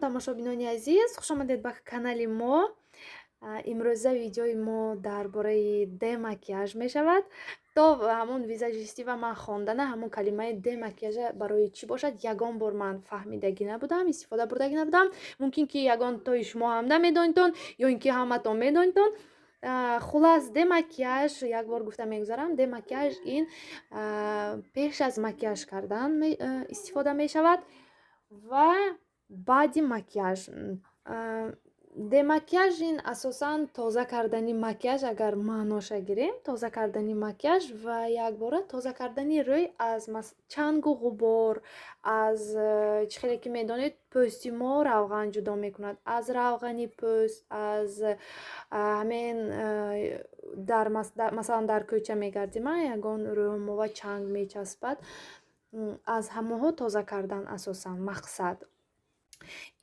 тамошобинони азиз, хуш омадед ба канали мо. Имрӯза видеои мо дар бораи демакияж мешавад. То ҳамун визажисти ва ман хондана ҳамун калимаи демакияжа барои чӣ бошад ягон бор ман фаҳмидагӣ набудам, истифода бурдагӣ набудам. Мумкин ки ягон тои шумо ҳам намедонитон ё ин ки ҳаматон медонитон. Хулас, демакияж, як бор гуфта мегузарам, демакияж ин пеш аз макияж кардан истифода мешавад ва баъди макияж. Демакияж ин асосан тоза кардани макияж, агар маъноша гирем, тоза кардани макияж ва якбора тоза кардани рӯй аз чангу ғубор, аз чӣ хеле ки медонед пӯсти мо равған ҷудо мекунад, аз равғани пӯст, аз ҳамин масалан дар кӯча мегардима, ягон рӯҳумова чанг мечаспад. Аз ҳамаҳо тоза кардан асосан мақсад.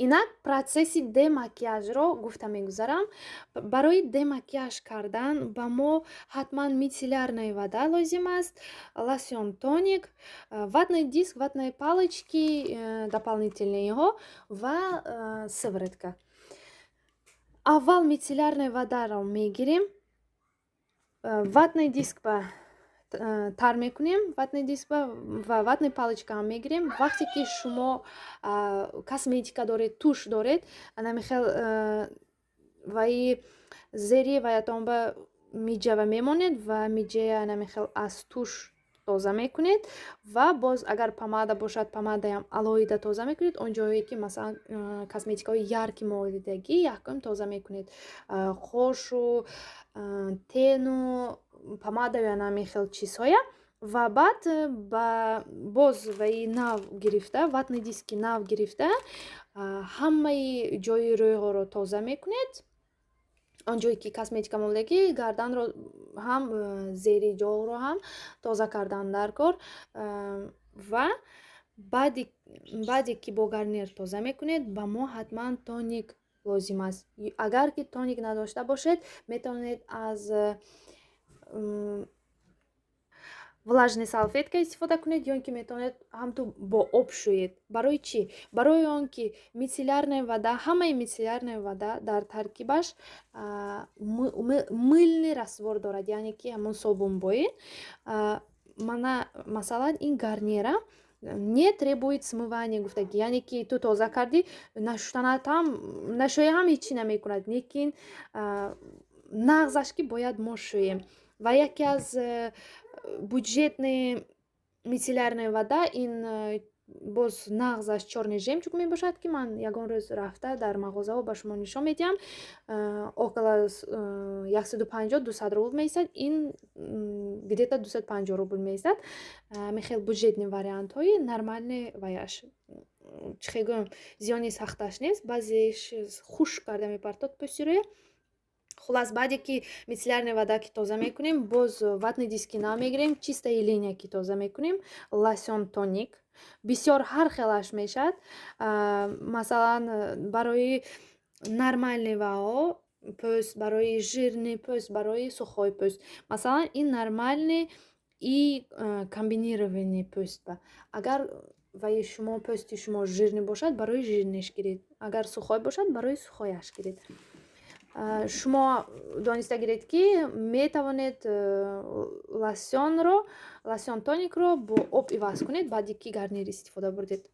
Инак процесси демакияжро гуфта мегузарам. Барои демакияж кардан ба мо ҳатман мицеллярная вода лозим аст, лосьон тоник, ватный диск, ватные палочки дополнительныйҳо ва сыворотка. Аввал мицеллярная водаро мегирем, ватный дискба тар мекунем, ватный дискба ва ватный палочкаам мегирем. Вақте ки шумо косметика доред, туш доред, намехел ваи зери ваятонба миҷава мемонед ва миҷая намехел аз туш тоза мекунед ва боз агар помада бошад, помадаям алоҳида тоза мекунед. Он ҷое ки масалан косметикаҳои ярки молидагӣ яҳкам тоза мекунед, хошу, тену, помада ё намехел чизҳоя. Ва баъд ба боз ваи нав гирифта, ватный диски нав гирифта, ҳамаи ҷои рӯйҳоро тоза мекунед. Он ҷое ки косметика молидагӣ, гарданро ҳам, зери ҷоғро ҳам тоза кардан дар кор. Ва баъде ки бо гарнир тоза мекунед, ба мо ҳатман тоник лозим аст. Агар ки тоник надошта бошед, метавонед аз влажная салфетка истифода кунед, ё ин ки метавонед ҳамту бо об шӯед. Барои чӣ? Барои он ки мицеллярная вода, ҳамаи мицеллярная вода дар таркибаш мыльный раствор дорад, яъне ки ҳамон собунбои. Масалан ин гарнира не требует смывания гуфтагӣ, яъне ки ту тоза кардӣ, нашӯянатам нашӯяҳам ҳечӣ намекунад, лекин нағзаш ки бояд мо шӯем. Ва яке аз бюджетные мицеллярная вода, ин боз нағзаш чорный жемчуг мебошад, ки ман ягон рӯз рафта дар мағозаҳо ба шумо нишон медиҳам. Около 150-200 рубл меистад. Ин где-то 250 рубл меистад. Мехел бюджетный вариантҳои нормальный ваяш. Чӣ хел гӯям, зиёни сахташ нест, баъзеаш хушк карда мепартод пӯсти рӯя. Хулас, баъде ки мицеллярная вода ки тоза мекунем, боз ватный диски нав мегирем, чистая линия ки тоза мекунем, лосьон тоник. Бисёр ҳар хелаш мешад. Масалан барои нормальныйвао пӯст, барои жирный пӯст, барои сухой пӯст. Масалан ин нормальный и комбинированный пӯстба. Агар ваи шумо пӯсти шумо жирный бошад, барои жирниш гиред. Агар сухой бошад, барои сухояш гиред. Шумо дониста гиред ки метавонед лосьон тоникро бо об иваз кунед, баъде ки гарнир истифода бурдед,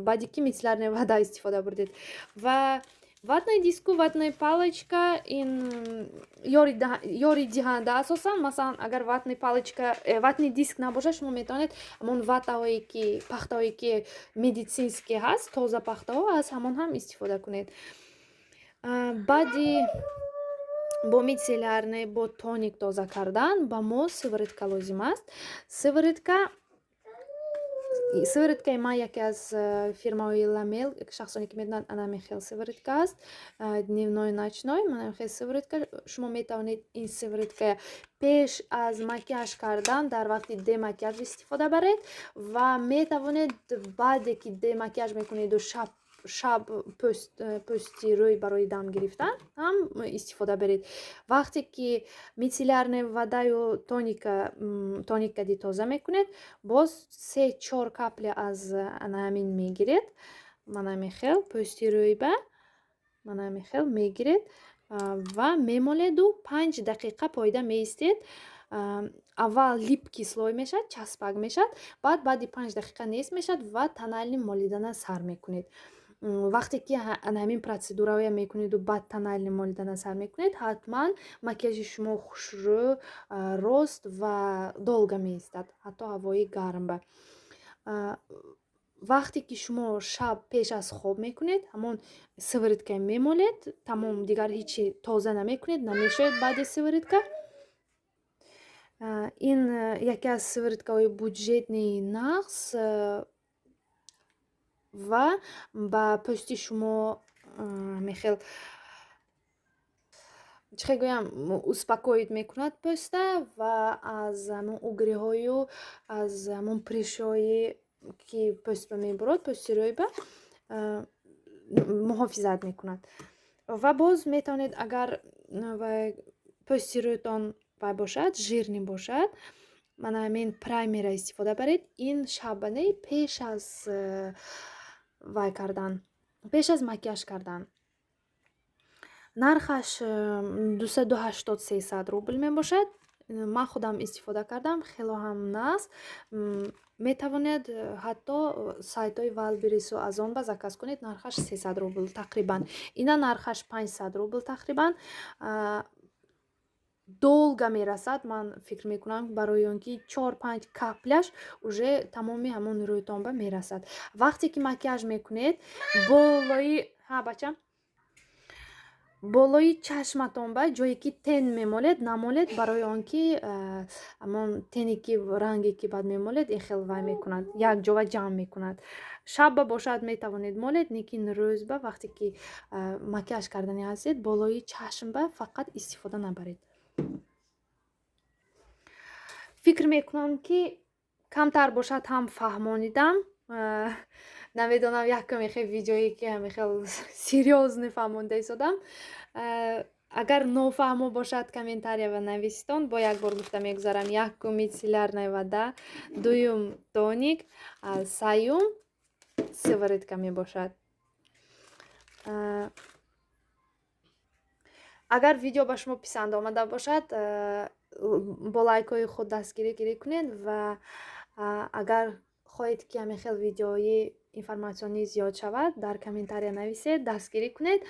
баъде ки мицеллярная вода истифода бурдед. Ва ватный диску, ватная палочка ин ёри диҳанда асосан. Масалан агар ватная палочка, ватный диск набошад, шумо метавонед ҳамон ватаҳое ки пахтаҳое ки медицинские ҳаст, тоза пахтаҳо, аз ҳамон ҳам истифода кунед. Баъди бо мицеллярная, бо тоник тоза кардан, ба мо сыворотка лозим аст. Сывороткаи ман яке аз фирмаҳои Ламел, шахсоне ки медонанд, анамехел сыворотка аст, дневной ночной манамехел сыворотка. Шумо метавонед ин сыворотка пеш аз макияж кардан дар вақти демакияж истифода баред ва метавонед баъде ки демакияж мекунеду шаб пӯсти рӯй барои дам гирифтан ҳам истифода беред. Вақте ки мицеллярная водаю тоникади тоза мекунед, боз 3-4 капля аз ҳамин мегиред манами хел пӯсти рӯйба манами хел мегиред ва мемоледу 5 дақиқа пойда меистед. Аввал липки слой мешавад, часпак мешавад, баъди 5 дақиқа нест мешавад ва тональни молидана сар мекунед. вақте ки ҳамин протседураро мекунеду баъд тональни молидана сар мекунед, ҳатман макияжи шумо хушрӯ, рост ва долга меистад, ҳатто ҳавои гарм. вақте ки шумо шаб пеш аз хоб мекунед, ҳамон сивороткаи мемолед, тамом, дигар ҳичи тоза намекунед, намешоед баъди сиворотка. ин яке аз сивороткаҳои буҷетни нағз ва ба пӯсти шумо мехел чӣ хел гӯям, успокоит мекунад пӯста ва аз ҳамон угриҳою аз ҳамон пришҳои ки пӯстро мебурад, пӯсти рӯйба муҳофизат мекунад. ва боз метавонед, агар пӯсти рӯтон вай бошад, жирни бошад, мана ҳамин праймера истифода баред. ин шабанаи пеш аз вай кардан, пеш аз макияж кардан. нархаш 280-300 рубл мебошад. ман худам истифода кардам, хело ҳам нағз. метавонед ҳатто сайтҳои валберису аз он ба заказ кунед. нархаш 300 рубл тақрибан. ина нархаш 500 рубл тақрибан. долга мерасад. ман фикр мекунам барои он ки 4-5 капляш уже тамоми ҳамон рӯйтонба мерасад. вақте ки макияж мекунед, болои бачам болои чашматонба ҷое ки тен мемолед, намолед, барои он ки ҳамон тени ки ранге ки баъд мемолед, ин хел вай мекунад, якҷоа ҷамъ мекунад. шабба бошад метавонед молед, лекин рӯзба вақте ки макияж кардани ҳастед, болои чашмба фақат истифода набаред. фикр мекунам ки камтар бошад ҳам фаҳмонидам. намедонам якуме хел видеое ки хел серьёзно фаҳмонда истодам. агар нофаҳмо бошад комментария нависитон. бо як бор гуфта мегузарам. якум мицеллярная вода, дуюм тоник, сеюм сиворотка мебошад. агар видео ба шумо писанд омада бошад, бо лайкҳои худ дастгирӣ кунед ва агар хоҳед ки ҳамин хел видеоҳои информатсионӣ зиёд шавад, дар комментария нависед, дастгирӣ кунед.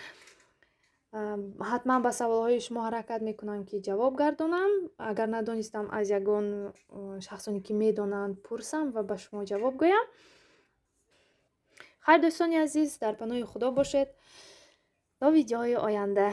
ҳатман ба саволҳои шумо ҳаракат мекунам ки ҷавоб гардонам. агар надонистам, аз ягон шахсоне ки медонанд пурсам ва ба шумо ҷавоб гӯям. хайр дӯстони азиз, дар паноҳи худо бошед. то видеоҳои оянда.